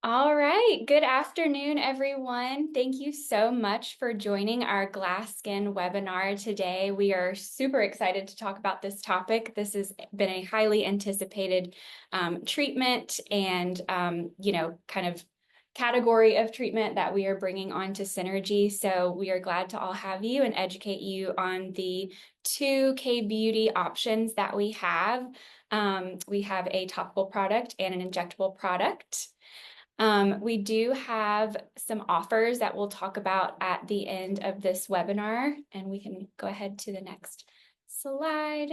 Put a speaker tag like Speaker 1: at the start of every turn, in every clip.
Speaker 1: All right. Good afternoon, everyone. Thank you so much for joining our glass skin webinar today. We are super excited to talk about this topic. This has been a highly anticipated treatment and, kind of category of treatment that we are bringing on to Synergy. So we are glad to all have you and educate you on the two K-Beauty options that we have. We have a topical product and an injectable product. We do have some offers that we'll talk about at the end of this webinar, and we can go ahead to the next slide.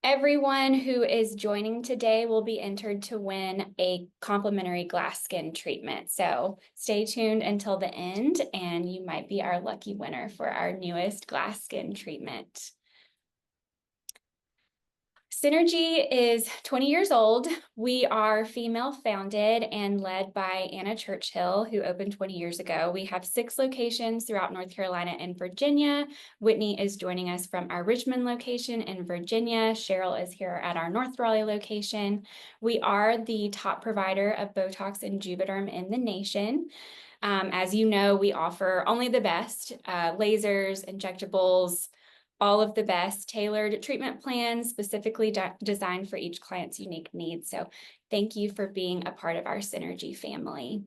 Speaker 1: Everyone who is joining today will be entered to win a complimentary glass skin treatment. So stay tuned until the end, and you might be our lucky winner for our newest glass skin treatment. Synergy is 20 years old. We are female founded and led by Anna Churchill, who opened 20 years ago. We have 6 locations throughout North Carolina and Virginia. Whitney is joining us from our Richmond location in Virginia. Cheryl is here at our North Raleigh location. We are the top provider of Botox and Juvederm in the nation. As you know, we offer only the best, lasers, injectables, all of the best tailored treatment plans specifically designed for each client's unique needs. So thank you for being a part of our Synergy family.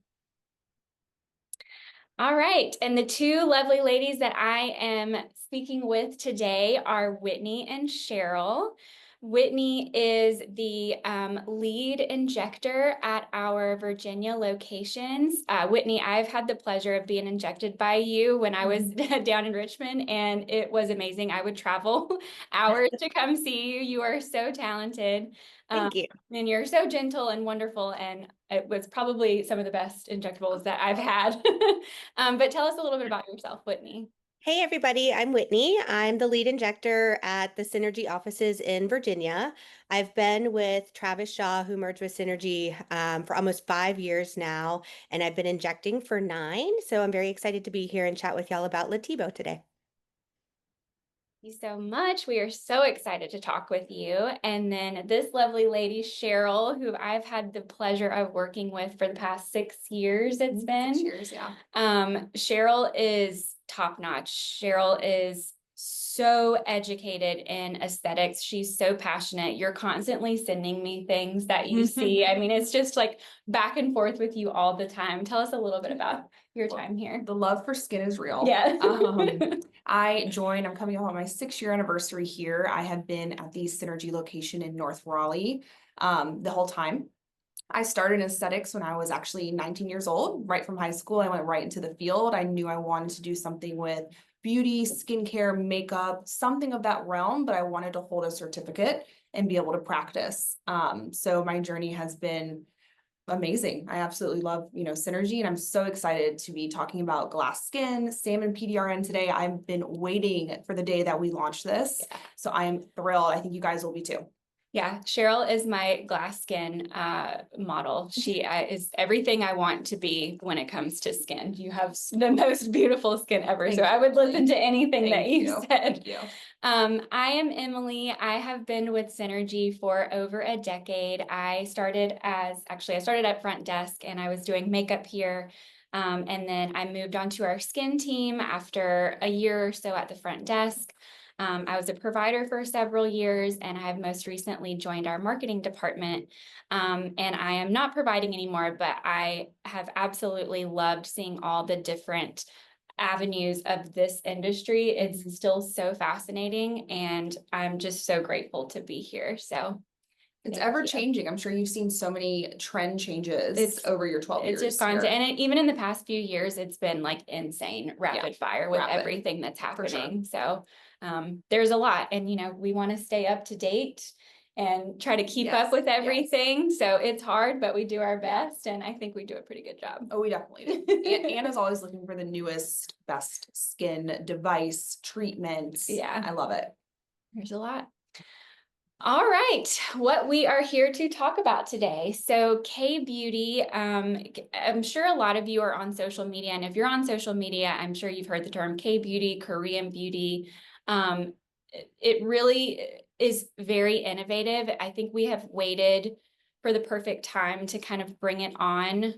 Speaker 1: All right, and the two lovely ladies that I am speaking with today are Whitney and Cheryl. Whitney is the lead injector at our Virginia locations. Whitney, I've had the pleasure of being injected by you when I was down in Richmond, and it was amazing. I would travel hours to come see you. You are so talented.
Speaker 2: Thank you.
Speaker 1: And you're so gentle and wonderful, and it was probably some of the best injectables that I've had. But tell us a little bit about yourself, Whitney.
Speaker 2: Hey, everybody. I'm Whitney. I'm the lead injector at the Synergy offices in Virginia. I've been with Travis Shaw, who merged with Synergy, for almost 5 years now, and I've been injecting for 9. So I'm very excited to be here and chat with y'all about Latibo today.
Speaker 1: You so much. We are so excited to talk with you. And then this lovely lady, Cheryl, who I've had the pleasure of working with for the past 6 years, it's been.
Speaker 3: 6 years, yeah.
Speaker 1: Cheryl is top notch. Cheryl is so educated in aesthetics. She's so passionate. You're constantly sending me things that you see. I mean, it's just like back and forth with you all the time. Tell us a little bit about your time here.
Speaker 3: The love for skin is real.
Speaker 1: Yeah.
Speaker 3: I'm coming up on my 6-year anniversary here. I have been at the Synergy location in North Raleigh the whole time. I started in aesthetics when I was actually 19 years old, right from high school. I went right into the field. I knew I wanted to do something with beauty, skincare, makeup, something of that realm, but I wanted to hold a certificate and be able to practice. So my journey has been amazing. I absolutely love, Synergy, and I'm so excited to be talking about glass skin, salmon PDRN today. I've been waiting for the day that we launch this.
Speaker 1: Yeah.
Speaker 3: So I am thrilled. I think you guys will be too.
Speaker 1: Yeah, Cheryl is my glass skin model. She is everything I want to be when it comes to skin. You have the most beautiful skin ever. So I would listen to anything that you said.
Speaker 3: Thank you.
Speaker 1: I am Emily. I have been with Synergy for over a decade. I started at front desk and I was doing makeup here. And then I moved on to our skin team after a year or so at the front desk. I was a provider for several years, and I have most recently joined our marketing department. And I am not providing anymore, but I have absolutely loved seeing all the different avenues of this industry. It's still so fascinating, and I'm just so grateful to be here. So
Speaker 3: it's ever changing. I'm sure you've seen so many trend changes over your 12 years.
Speaker 1: It's just gone and even in the past few years, it's been like insane, rapid fire with everything that's happening. So there's a lot, and we want to stay up to date and try to keep up with everything. So it's hard, but we do our best, and I think we do a pretty good job.
Speaker 3: Oh, we definitely do. Anna's always looking for the newest, best skin device, treatments.
Speaker 1: Yeah.
Speaker 3: I love it.
Speaker 1: There's a lot. All right, what we are here to talk about today. So K-Beauty, I'm sure a lot of you are on social media, and if you're on social media, I'm sure you've heard the term K-Beauty, Korean beauty. It really is very innovative. I think we have waited for the perfect time to kind of bring it on.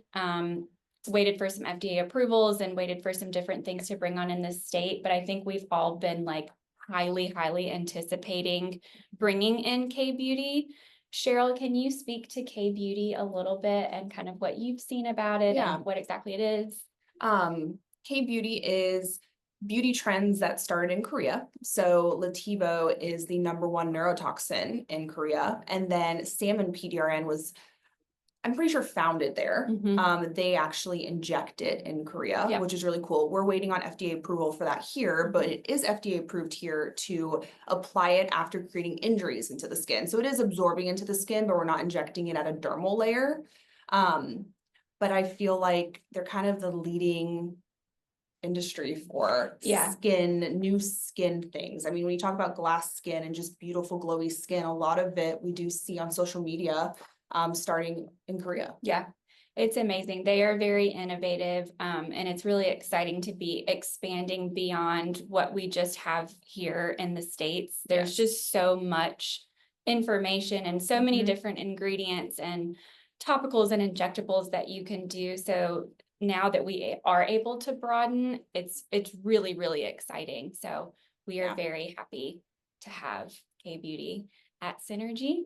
Speaker 1: Waited for some FDA approvals and waited for some different things to bring on in this state. But I think we've all been like highly anticipating bringing in K-Beauty. Cheryl, can you speak to K-Beauty a little bit and kind of what you've seen about it and what exactly it is?
Speaker 3: K-Beauty is beauty trends that started in Korea. So Lativo is the #1 neurotoxin in Korea. And then salmon PDRN was, I'm pretty sure, founded there. They actually inject it in Korea, which is really cool. We're waiting on FDA approval for that here, but it is FDA approved here to apply it after creating injuries into the skin. So it is absorbing into the skin, but we're not injecting it at a dermal layer. But I feel like they're kind of the leading industry for new skin things. I mean, when you talk about glass skin and just beautiful glowy skin, a lot of it we do see on social media starting in Korea.
Speaker 1: Yeah, it's amazing. They are very innovative, and it's really exciting to be expanding beyond what we just have here in the States. There's just so much information and so many different ingredients and topicals and injectables that you can do. So now that we are able to broaden, it's really exciting. So we are very happy to have K-Beauty at Synergy.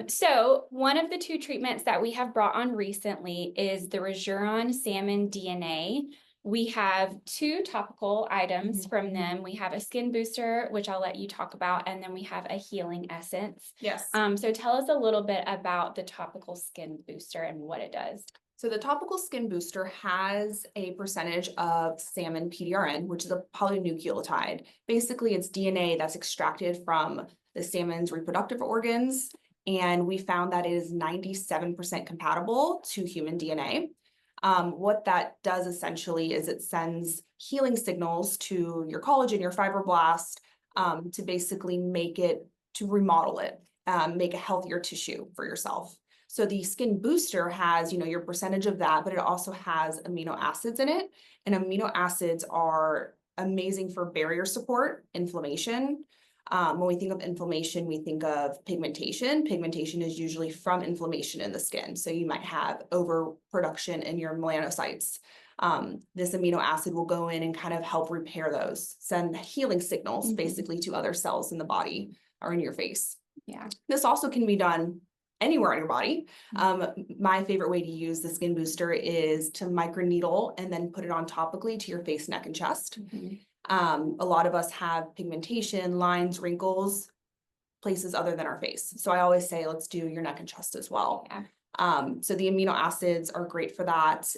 Speaker 1: So one of the 2 treatments that we have brought on recently is the Rejuron Salmon DNA. We have 2 topical items from them. We have a skin booster, which I'll let you talk about, and then we have a healing essence.
Speaker 3: Yes.
Speaker 1: So tell us a little bit about the topical skin booster and what it does.
Speaker 3: So the topical skin booster has a percentage of salmon PDRN, which is a polynucleotide. Basically, it's DNA that's extracted from the salmon's reproductive organs. And we found that it is 97% compatible to human DNA. What that does essentially is it sends healing signals to your collagen, your fibroblast, to basically to remodel it, make a healthier tissue for yourself. So the skin booster has, your percentage of that, but it also has amino acids in it. And amino acids are amazing for barrier support, inflammation. When we think of inflammation, we think of pigmentation. Pigmentation is usually from inflammation in the skin. So you might have overproduction in your melanocytes. This amino acid will go in and kind of help repair those, send healing signals basically to other cells in the body or in your face.
Speaker 1: Yeah.
Speaker 3: This also can be done anywhere on your body. My favorite way to use the skin booster is to microneedle and then put it on topically to your face, neck, and chest. A lot of us have pigmentation, lines, wrinkles, places other than our face. So I always say, let's do your neck and chest as well. So the amino acids are great for that.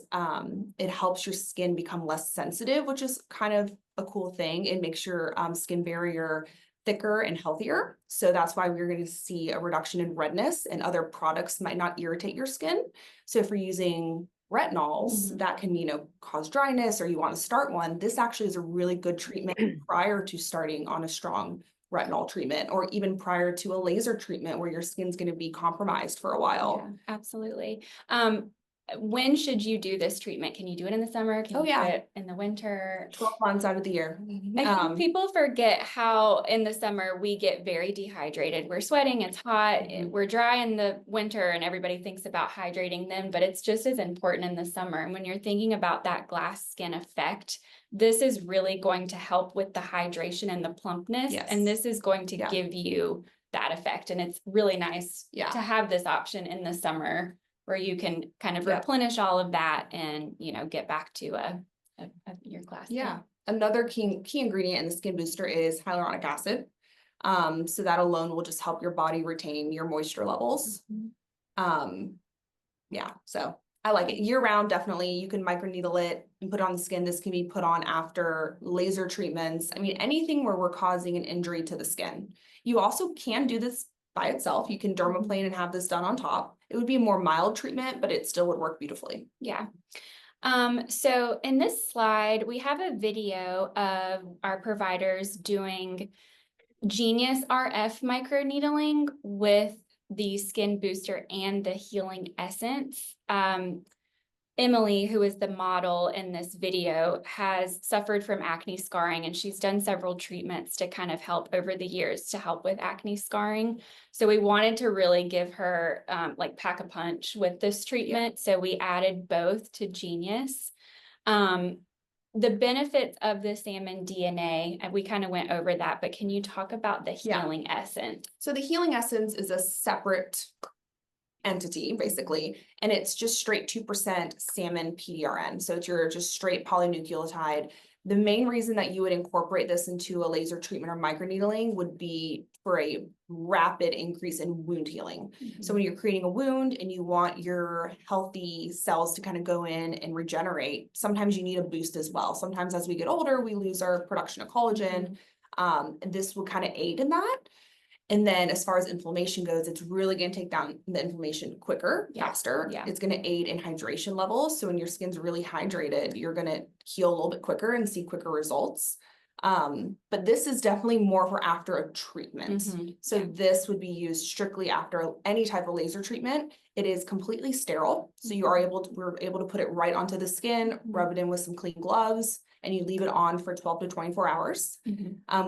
Speaker 3: It helps your skin become less sensitive, which is kind of a cool thing. It makes your skin barrier thicker and healthier. So that's why we're going to see a reduction in redness, and other products might not irritate your skin. So if you're using retinols that can, cause dryness, or you want to start one, this actually is a really good treatment prior to starting on a strong retinol treatment, or even prior to a laser treatment where your skin's going to be compromised for a while.
Speaker 1: Yeah, absolutely. When should you do this treatment? Can you do it in the summer? Can you do it in the winter?
Speaker 3: 12 months out of the year.
Speaker 1: I think people forget how in the summer we get very dehydrated. We're sweating, it's hot, we're dry in the winter, and everybody thinks about hydrating then, but it's just as important in the summer. And when you're thinking about that glass skin effect, this is really going to help with the hydration and the plumpness. And this is going to give you that effect. And it's really nice to have this option in the summer where you can kind of replenish all of that and, get back to your glass skin.
Speaker 3: Another key ingredient in the skin booster is hyaluronic acid. So that alone will just help your body retain your moisture levels. So I like it year round. Definitely, you can microneedle it and put it on the skin. This can be put on after laser treatments. I mean, anything where we're causing an injury to the skin. You also can do this by itself. You can dermaplane and have this done on top. It would be a more mild treatment, but it still would work beautifully.
Speaker 1: Yeah. So in this slide, we have a video of our providers doing Genius RF microneedling with the skin booster and the healing essence. Emily, who is the model in this video, has suffered from acne scarring, and she's done several treatments to kind of help over the years to help with acne scarring. So we wanted to really give her like pack a punch with this treatment. So we added both to Genius. The benefits of the salmon DNA, and we kind of went over that, but can you talk about the healing essence?
Speaker 3: So the healing essence is a separate entity, basically, and it's just straight 2% salmon PDRN. So it's your just straight polynucleotide. The main reason that you would incorporate this into a laser treatment or microneedling would be for a rapid increase in wound healing. So when you're creating a wound and you want your healthy cells to kind of go in and regenerate, sometimes you need a boost as well. Sometimes as we get older, we lose our production of collagen. And this will kind of aid in that. And then as far as inflammation goes, it's really going to take down the inflammation quicker, faster. It's going to aid in hydration levels. So when your skin's really hydrated, you're going to heal a little bit quicker and see quicker results. But this is definitely more for after a treatment. So this would be used strictly after any type of laser treatment. It is completely sterile. So we're able to put it right onto the skin, rub it in with some clean gloves, and you leave it on for 12 to 24 hours.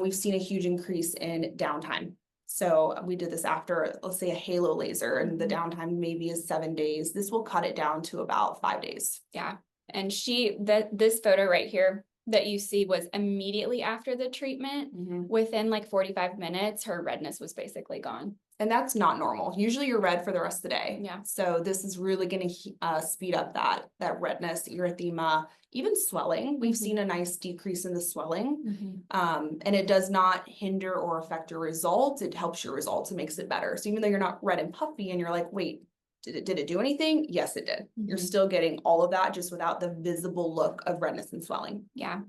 Speaker 3: We've seen a huge increase in downtime. So we did this after, let's say, a halo laser, and the downtime maybe is 7 days. This will cut it down to about 5 days.
Speaker 1: Yeah. And this photo right here that you see was immediately after the treatment. Within like 45 minutes, her redness was basically gone.
Speaker 3: And that's not normal. Usually you're red for the rest of the day.
Speaker 1: Yeah.
Speaker 3: So this is really going to speed up that redness, erythema, even swelling. We've seen a nice decrease in the swelling. And it does not hinder or affect your results. It helps your results and makes it better. So even though you're not red and puffy and you're like, wait, did it do anything? Yes, it did. You're still getting all of that just without the visible look of redness and swelling.
Speaker 1: Yeah.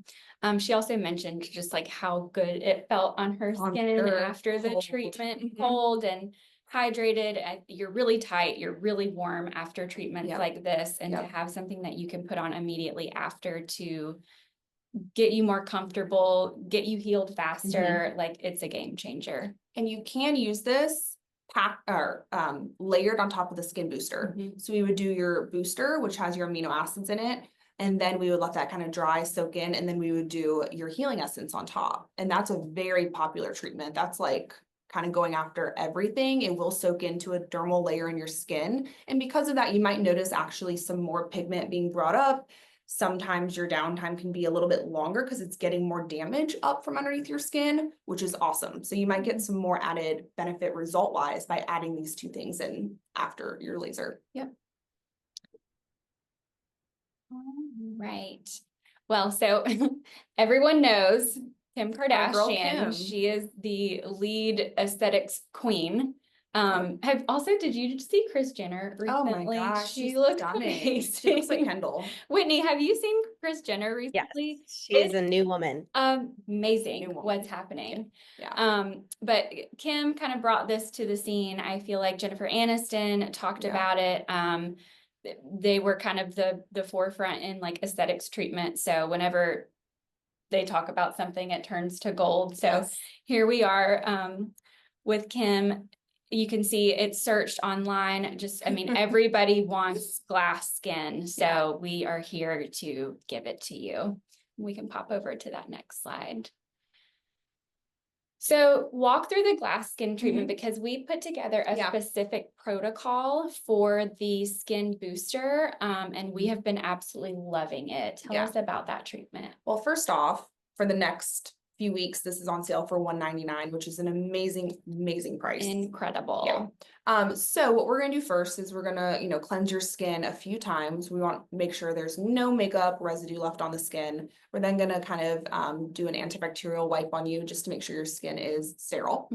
Speaker 1: She also mentioned just like how good it felt on her skin after the treatment, cold and hydrated. You're really tight, you're really warm after treatments like this, and to have something that you can put on immediately after to get you more comfortable, get you healed faster, like it's a game changer.
Speaker 3: And you can use this layered on top of the skin booster. So we would do your booster, which has your amino acids in it. And then we would let that kind of dry, soak in, and then we would do your healing essence on top. And that's a very popular treatment. That's like kind of going after everything. It will soak into a dermal layer in your skin. And because of that, you might notice actually some more pigment being brought up. Sometimes your downtime can be a little bit longer because it's getting more damage up from underneath your skin, which is awesome. So you might get some more added benefit result-wise by adding these two things in after your laser.
Speaker 1: Right. Well, so everyone knows Kim Kardashian.
Speaker 3: Kim.
Speaker 1: She is the lead aesthetics queen. Did you see Kris Jenner recently?
Speaker 3: Oh my gosh,
Speaker 1: she looks
Speaker 3: stunning.
Speaker 1: amazing.
Speaker 3: She looks like Kendall.
Speaker 1: Whitney, have you seen Kris Jenner recently?
Speaker 2: Yes, she's a new woman.
Speaker 1: Amazing what's happening. But Kim kind of brought this to the scene. I feel like Jennifer Aniston talked about it. They were kind of the forefront in like aesthetics treatment. So whenever they talk about something, it turns to gold. So here we are with Kim. You can see it's searched online. Everybody wants glass skin. So we are here to give it to you. We can pop over to that next slide. So walk through the glass skin treatment because we put together a specific protocol for the skin booster, and we have been absolutely loving it. Tell us about that treatment.
Speaker 3: Well, first off, for the next few weeks, this is on sale for $199, which is an amazing price.
Speaker 1: Incredible.
Speaker 3: So what we're gonna do first is we're gonna, cleanse your skin a few times. We want to make sure there's no makeup residue left on the skin. We're then gonna kind of do an antibacterial wipe on you just to make sure your skin is sterile.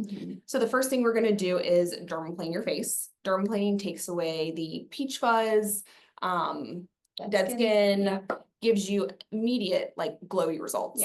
Speaker 3: So the first thing we're gonna do is dermaplane your face. Dermaplaning takes away the peach fuzz, dead skin, gives you immediate like glowy results.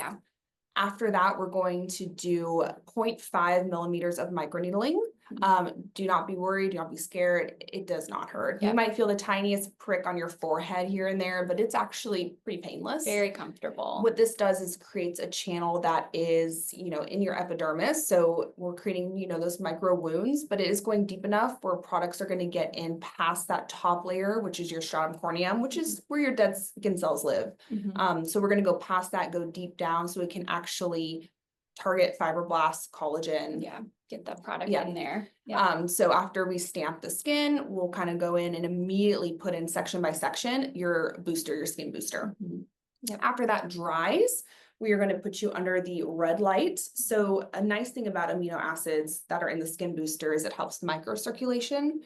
Speaker 3: After that, we're going to do 0.5 millimeters of microneedling. Do not be worried, do not be scared. It does not hurt. You
Speaker 1: Yep.
Speaker 3: might feel the tiniest prick on your forehead here and there, but it's actually pretty painless.
Speaker 1: Very comfortable.
Speaker 3: What this does is creates a channel that is, in your epidermis. So we're creating, those micro wounds, but it is going deep enough where products are going to get in past that top layer, which is your stratum corneum, which is where your dead skin cells live. So we're going to go past that, go deep down so it can actually target fibroblasts, collagen.
Speaker 1: Yeah, get the product in there.
Speaker 3: So after we stamp the skin, we'll kind of go in and immediately put in section by section your booster, your skin booster. After that dries, we are going to put you under the red light. So a nice thing about amino acids that are in the skin booster is it helps microcirculation,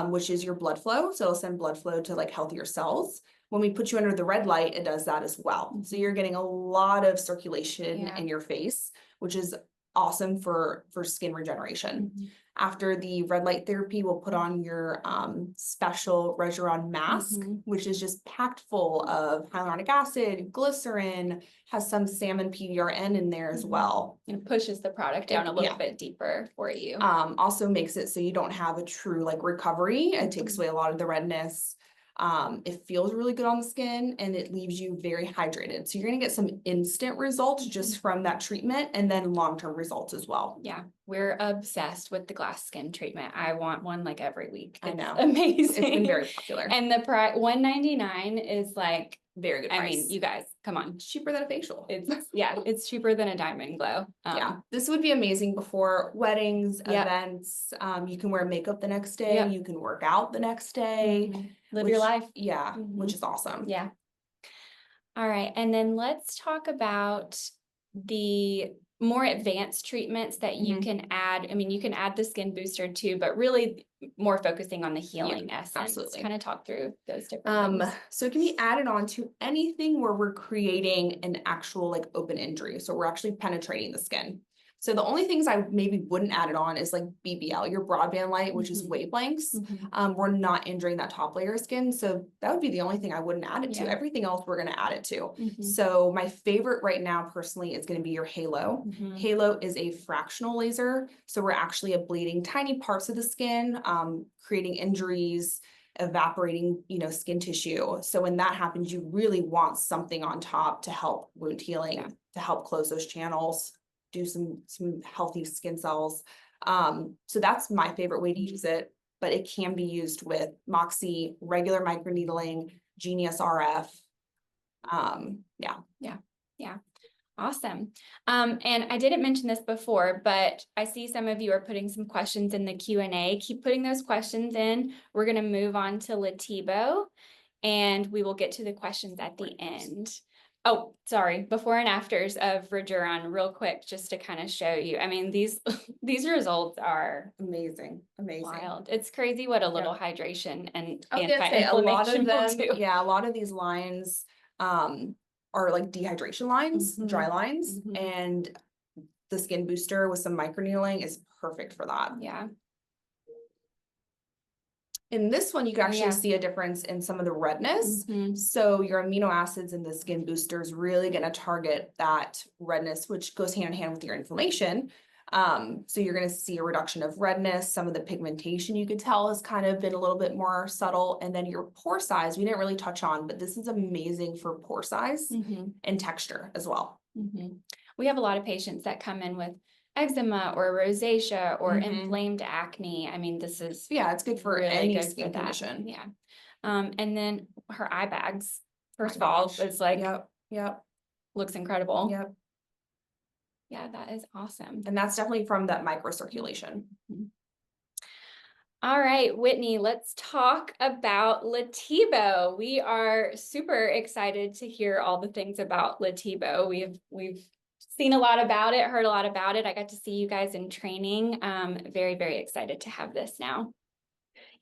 Speaker 3: which is your blood flow. So it'll send blood flow to like healthier cells. When we put you under the red light, it does that as well. So you're getting a lot of circulation in your face, which is awesome for skin regeneration. After the red light therapy, we'll put on your special Regeron mask, which is just packed full of hyaluronic acid, glycerin, has some salmon PDRN in there as well.
Speaker 1: And it pushes the product down a little bit deeper for you.
Speaker 3: Also makes it so you don't have a true like recovery. It takes away a lot of the redness. It feels really good on the skin and it leaves you very hydrated. So you're going to get some instant results just from that treatment and then long-term results as well.
Speaker 1: Yeah, we're obsessed with the glass skin treatment. I want one like every week.
Speaker 3: I know.
Speaker 1: Amazing.
Speaker 3: It's been very popular.
Speaker 1: And the price $199 is like
Speaker 3: very good price.
Speaker 1: I mean, you guys, come on.
Speaker 3: It's cheaper than a facial.
Speaker 1: It's cheaper than a diamond glow.
Speaker 3: This would be amazing before weddings, events. You can wear makeup the next day. You can work out the next day.
Speaker 1: Live your life.
Speaker 3: Which is awesome.
Speaker 1: Yeah. All right. And then let's talk about the more advanced treatments that you can add. I mean, you can add the skin booster too, but really more focusing on the healing essence.
Speaker 3: Absolutely.
Speaker 1: Kind of talk through those different things.
Speaker 3: So it can be added on to anything where we're creating an actual like open injury. So we're actually penetrating the skin. So the only things I maybe wouldn't add it on is like BBL, your broadband light, which is wavelengths. We're not injuring that top layer of skin. So that would be the only thing I wouldn't add it to. Everything else we're going to add it to. So my favorite right now personally is going to be your Halo. Halo is a fractional laser. So we're actually ablating tiny parts of the skin, creating injuries, evaporating, skin tissue. So when that happens, you really want something on top to help wound healing, to help close those channels, do some healthy skin cells. So that's my favorite way to use it, but it can be used with Moxie, regular microneedling, Genius RF.
Speaker 1: Awesome. And I didn't mention this before, but I see some of you are putting some questions in the Q&A. Keep putting those questions in. We're going to move on to Latibo, and we will get to the questions at the end. Oh, sorry, before and afters of Regeron real quick, just to kind of show you. I mean, these results are
Speaker 3: amazing.
Speaker 1: Wild. It's crazy what a little hydration and
Speaker 3: anti-inflammation
Speaker 1: will do.
Speaker 3: Yeah, a lot of these lines are like dehydration lines, dry lines, and the skin booster with some microneedling is perfect for that.
Speaker 1: Yeah.
Speaker 3: In this one, you can actually see a difference in some of the redness. So your amino acids in the skin booster is really going to target that redness, which goes hand in hand with your inflammation. So you're going to see a reduction of redness. Some of the pigmentation you could tell has kind of been a little bit more subtle. And then your pore size, we didn't really touch on, but this is amazing for pore size and texture as well.
Speaker 1: We have a lot of patients that come in with eczema or rosacea or inflamed acne. I mean, this is
Speaker 3: it's good for
Speaker 1: really
Speaker 3: any
Speaker 1: good
Speaker 3: skin
Speaker 1: for that.
Speaker 3: condition.
Speaker 1: Yeah. And then her eye bags, first of all, it's like looks incredible. Yeah, that is awesome.
Speaker 3: And that's definitely from that microcirculation.
Speaker 1: All right, Whitney, let's talk about Latibo. We are super excited to hear all the things about Latibo. We've seen a lot about it, heard a lot about it. I got to see you guys in training. Very, very excited to have this now.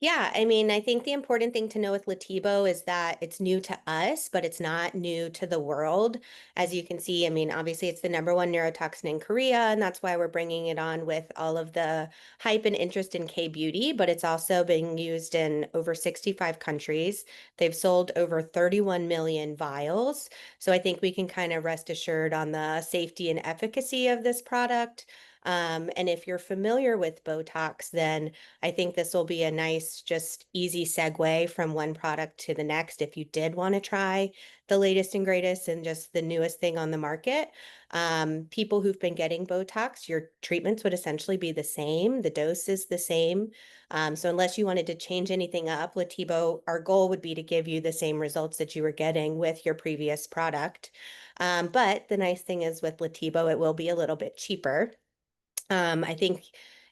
Speaker 2: Yeah, I mean, I think the important thing to know with Latibo is that it's new to us, but it's not new to the world. As you can see, I mean, obviously it's the #1 neurotoxin in Korea, and that's why we're bringing it on with all of the hype and interest in K-beauty, but it's also being used in over 65 countries. They've sold over 31 million vials. So I think we can kind of rest assured on the safety and efficacy of this product. And if you're familiar with Botox, then I think this will be a nice, just easy segue from one product to the next if you did want to try the latest and greatest and just the newest thing on the market. People who've been getting Botox, your treatments would essentially be the same. The dose is the same. So unless you wanted to change anything up, Latibo, our goal would be to give you the same results that you were getting with your previous product. But the nice thing is with Latibo, it will be a little bit cheaper. I think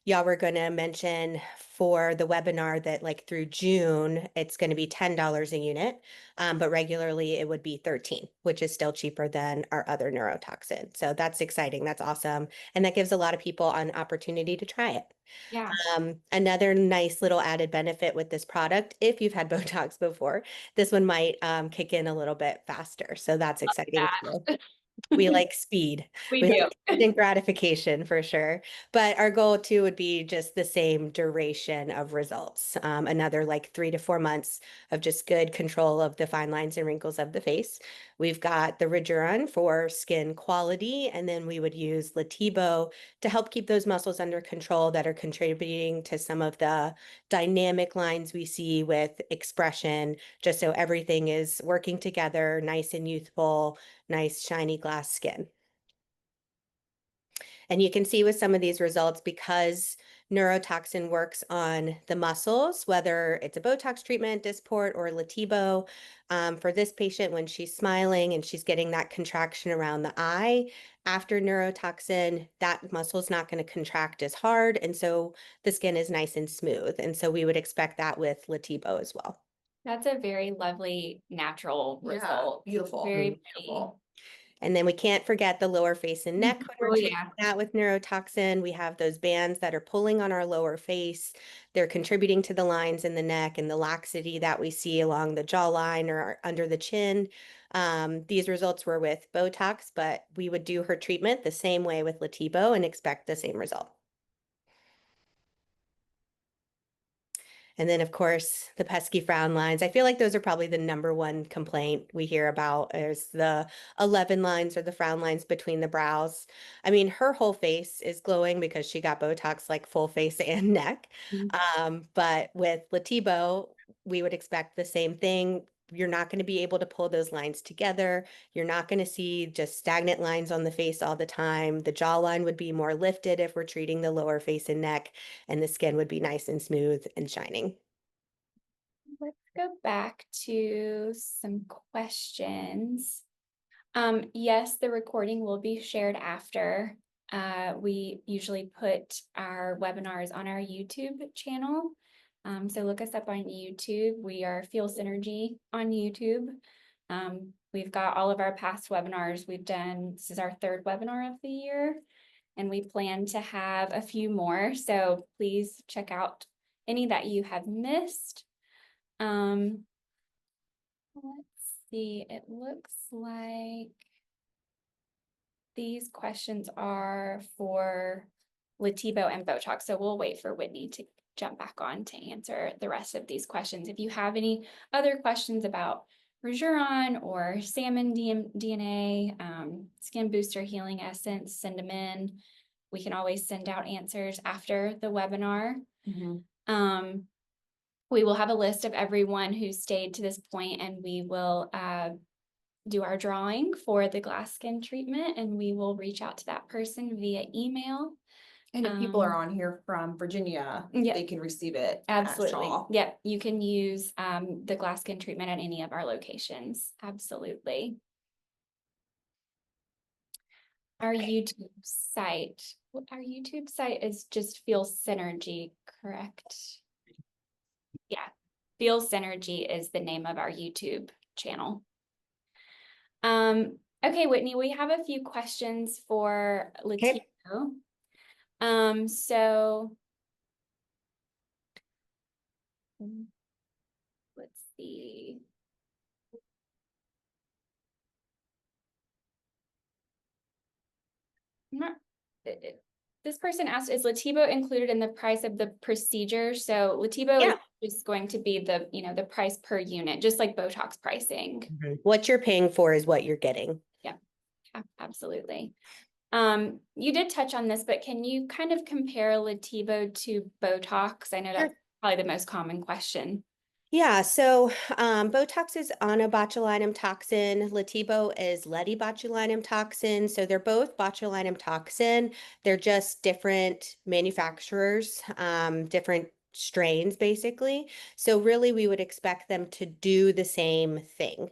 Speaker 2: y'all were going to mention for the webinar that like through June, it's going to be $10 a unit, but regularly it would be 13, which is still cheaper than our other neurotoxin. So that's exciting. That's awesome. And that gives a lot of people an opportunity to try it.
Speaker 1: Yeah.
Speaker 2: Another nice little added benefit with this product, if you've had Botox before, this one might kick in a little bit faster. So that's exciting too.
Speaker 1: That.
Speaker 2: We like speed.
Speaker 1: We
Speaker 2: We
Speaker 1: do.
Speaker 2: like instant gratification for sure. But our goal too would be just the same duration of results. Another like 3 to 4 months of just good control of the fine lines and wrinkles of the face. We've got the Reduron for skin quality, and then we would use Latibo to help keep those muscles under control that are contributing to some of the dynamic lines we see with expression, just so everything is working together, nice and youthful, nice shiny glass skin. And you can see with some of these results, because neurotoxin works on the muscles, whether it's a Botox treatment, Dysport, or Latibo. For this patient, when she's smiling and she's getting that contraction around the eye, after neurotoxin, that muscle is not going to contract as hard. And so the skin is nice and smooth. And so we would expect that with Latibo as well.
Speaker 1: That's a very lovely natural result.
Speaker 3: Beautiful.
Speaker 1: Very
Speaker 3: Beautiful.
Speaker 2: And then we can't forget the lower face and neck when we're
Speaker 1: Oh,
Speaker 2: treating
Speaker 1: yeah.
Speaker 2: that with neurotoxin. We have those bands that are pulling on our lower face. They're contributing to the lines in the neck and the laxity that we see along the jawline or under the chin. These results were with Botox, but we would do her treatment the same way with Latibo and expect the same result. And then, of course, the pesky frown lines. I feel like those are probably the number one complaint we hear about is the 11 lines or the frown lines between the brows. I mean, her whole face is glowing because she got Botox like full face and neck.
Speaker 1: Mhm.
Speaker 2: But with Latibo, we would expect the same thing. You're not going to be able to pull those lines together. You're not going to see just stagnant lines on the face all the time. The jawline would be more lifted if we're treating the lower face and neck, and the skin would be nice and smooth and shining.
Speaker 1: Let's go back to some questions. Yes, the recording will be shared after. We usually put our webinars on our YouTube channel. So look us up on YouTube. We are Feel Synergy on YouTube. We've got all of our past webinars we've done. This is our third webinar of the year, and we plan to have a few more. So please check out any that you have missed. Let's see, it looks like these questions are for Latibo and Botox. So we'll wait for Whitney to jump back on to answer the rest of these questions. If you have any other questions about Rejuron or salmon DNA, skin booster healing essence, send them in. We can always send out answers after the webinar. We will have a list of everyone who stayed to this point, and we will do our drawing for the glass skin treatment, and we will reach out to that person via email.
Speaker 3: And if people are on here from Virginia, they can receive it.
Speaker 1: Absolutely. Yep. You can use the glass skin treatment at any of our locations. Absolutely. Our YouTube site is just Feel Synergy, correct? Yeah. Feel Synergy is the name of our YouTube channel. Okay, Whitney, we have a few questions for Latibo. So let's see. This person asked, is Latibo included in the price of the procedure? So Latibo is just going to be the, the price per unit, just like Botox pricing.
Speaker 2: What you're paying for is what you're getting.
Speaker 1: Yeah, absolutely. You did touch on this, but can you kind of compare Lativo to Botox? I know that's probably the most common question.
Speaker 2: Yeah, so Botox is onabotulinum toxin. Lativo is lettibotulinum toxin. So they're both botulinum toxin. They're just different manufacturers, different strains, basically. So really, we would expect them to do the same thing.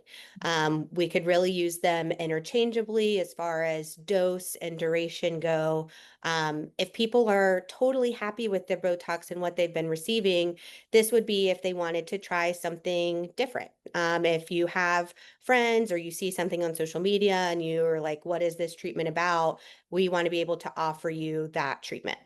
Speaker 2: We could really use them interchangeably as far as dose and duration go. If people are totally happy with their Botox and what they've been receiving, this would be if they wanted to try something different. If you have friends or you see something on social media and you're like, what is this treatment about? We want to be able to offer you that treatment.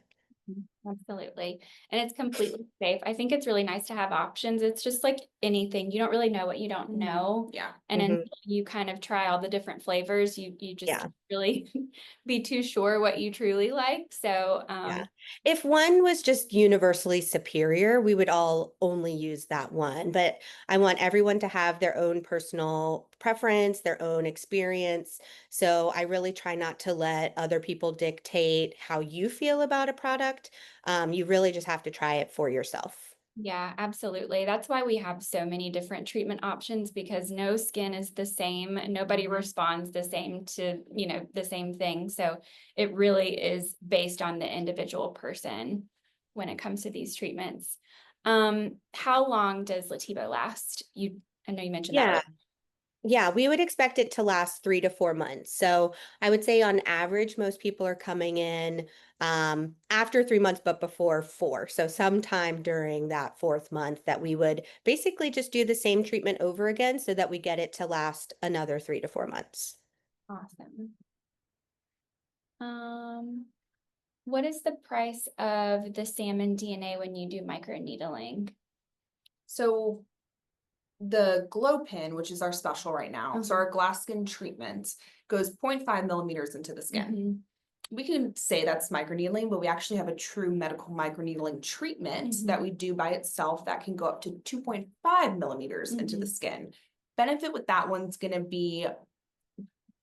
Speaker 1: Absolutely. And it's completely safe. I think it's really nice to have options. It's just like anything. You don't really know what you don't know.
Speaker 3: Yeah.
Speaker 1: And
Speaker 2: Mhm.
Speaker 1: until you kind of try all the different flavors, you just
Speaker 2: Yeah.
Speaker 1: can't really be too sure what you truly like. So,
Speaker 2: Yeah. If one was just universally superior, we would all only use that one. But I want everyone to have their own personal preference, their own experience. So I really try not to let other people dictate how you feel about a product. You really just have to try it for yourself.
Speaker 1: yeah, absolutely. That's why we have so many different treatment options because no skin is the same. Nobody responds the same to, the same thing. So it really is based on the individual person when it comes to these treatments. How long does Lativo last? I know you mentioned that
Speaker 2: Yeah.
Speaker 1: earlier.
Speaker 2: Yeah, we would expect it to last 3 to 4 months. So I would say on average, most people are coming in after 3 months, but before four. So sometime during that fourth month that we would basically just do the same treatment over again so that we get it to last another 3 to 4 months.
Speaker 1: Awesome. Um, what is the price of the salmon DNA when you do microneedling?
Speaker 3: So the glow pin, which is our special right now, so our glass skin treatment goes 0.5 millimeters into the skin. We can say that's microneedling, but we actually have a true medical microneedling treatment that we do by itself that can go up to 2.5 millimeters into the skin. Benefit with that one's going to be,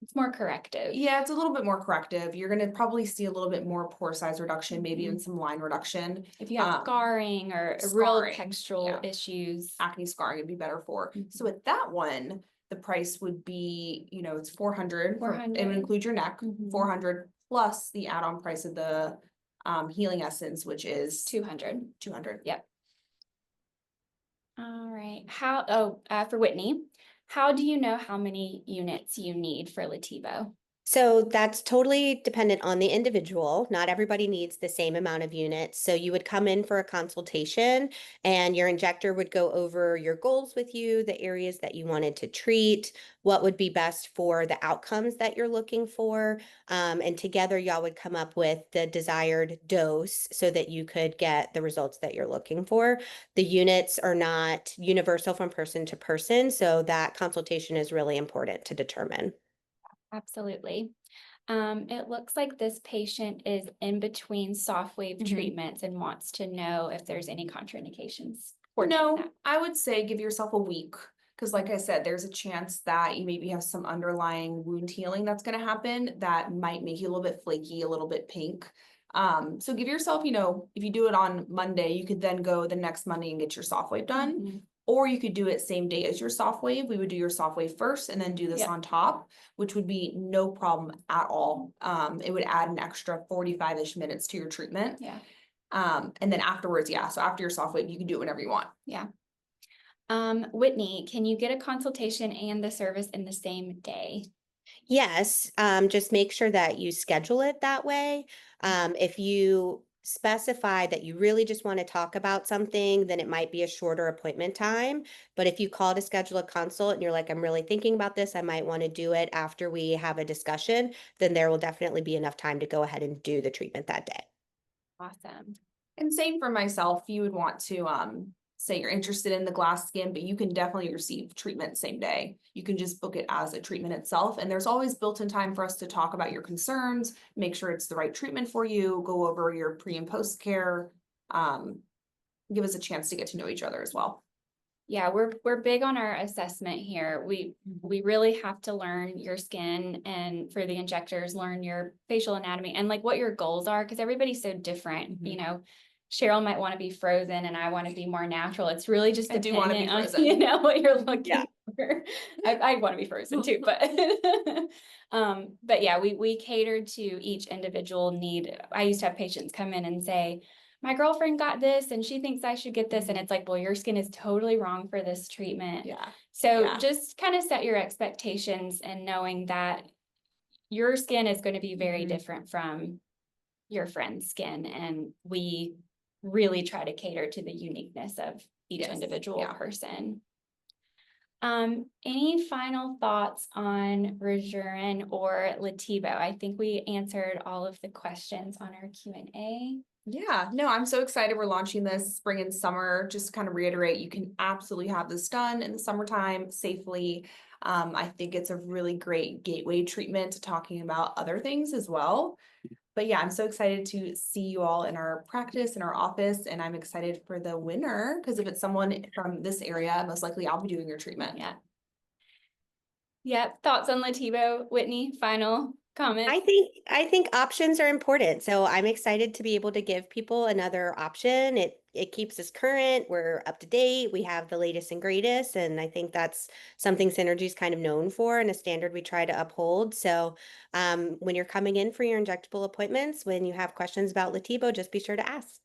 Speaker 1: It's more corrective.
Speaker 3: yeah, it's a little bit more corrective. You're going to probably see a little bit more pore size reduction, maybe even some line reduction.
Speaker 1: If you have scarring or real textural issues.
Speaker 3: Acne scarring would be better for. So with that one, the price would be, it's 400.
Speaker 1: 400.
Speaker 3: It would include your neck, 400 plus the add-on price of the healing essence, which is
Speaker 1: 200.
Speaker 3: 200.
Speaker 1: Yep. All right. For Whitney, how do you know how many units you need for Lativo?
Speaker 2: So that's totally dependent on the individual. Not everybody needs the same amount of units. So you would come in for a consultation and your injector would go over your goals with you, the areas that you wanted to treat, what would be best for the outcomes that you're looking for. And together y'all would come up with the desired dose so that you could get the results that you're looking for. The units are not universal from person to person. So that consultation is really important to determine.
Speaker 1: Absolutely. It looks like this patient is in between soft wave treatments and wants to know if there's any contraindications.
Speaker 3: No, I would say give yourself a week. Because like I said, there's a chance that you maybe have some underlying wound healing that's going to happen that might make you a little bit flaky, a little bit pink. So give yourself, if you do it on Monday, you could then go the next Monday and get your soft wave done. Or you could do it same day as your soft wave. We would do your soft wave first and then do this on top, which would be no problem at all. It would add an extra 45-ish minutes to your treatment.
Speaker 1: Yeah.
Speaker 3: And then afterwards, so after your soft wave, you can do it whenever you want.
Speaker 1: Yeah. Whitney, can you get a consultation and the service in the same day?
Speaker 2: Yes, just make sure that you schedule it that way. If you specify that you really just want to talk about something, then it might be a shorter appointment time. But if you call to schedule a consult and you're like, I'm really thinking about this, I might want to do it after we have a discussion, then there will definitely be enough time to go ahead and do the treatment that day.
Speaker 1: Awesome.
Speaker 3: And same for myself, you would want to say you're interested in the glass skin, but you can definitely receive treatment same day. You can just book it as a treatment itself. And there's always built-in time for us to talk about your concerns, make sure it's the right treatment for you, go over your pre and post care, give us a chance to get to know each other as well.
Speaker 1: Yeah, we're big on our assessment here. We really have to learn your skin, and for the injectors, learn your facial anatomy and like what your goals are, because everybody's so different.
Speaker 3: Mhm.
Speaker 1: You know, Cheryl might want to be frozen and I want to be more natural. It's really just
Speaker 3: I do want to be
Speaker 1: dependent on,
Speaker 3: frozen.
Speaker 1: what you're
Speaker 2: Yeah.
Speaker 1: looking for. I want to be frozen too, but yeah, we cater to each individual need. I used to have patients come in and say, my girlfriend got this and she thinks I should get this. And it's like, well, your skin is totally wrong for this treatment.
Speaker 3: Yeah.
Speaker 1: So
Speaker 3: Yeah.
Speaker 1: just kind of set your expectations and knowing that your skin is going to be very
Speaker 3: Mhm.
Speaker 1: different from your friend's skin. And we really try to cater to the uniqueness of each
Speaker 3: Yes.
Speaker 1: individual
Speaker 3: Yeah.
Speaker 1: person. Any final thoughts on Rejurin or Lativo? I think we answered all of the questions on our Q&A.
Speaker 3: Yeah, no, I'm so excited we're launching this spring and summer. Just to kind of reiterate, you can absolutely have this done in the summertime safely. I think it's a really great gateway treatment to talking about other things as well. But yeah, I'm so excited to see you all in our practice, in our office, and I'm excited for the winner because if it's someone from this area, most likely I'll be doing your treatment.
Speaker 1: Yeah. Yep. Thoughts on Lativo, Whitney? Final comments?
Speaker 2: I think options are important. So I'm excited to be able to give people another option. It keeps us current. We're up to date. We have the latest and greatest, and I think that's something Synergy is kind of known for and a standard we try to uphold. So when you're coming in for your injectable appointments, when you have questions about Lativo, just be sure to ask.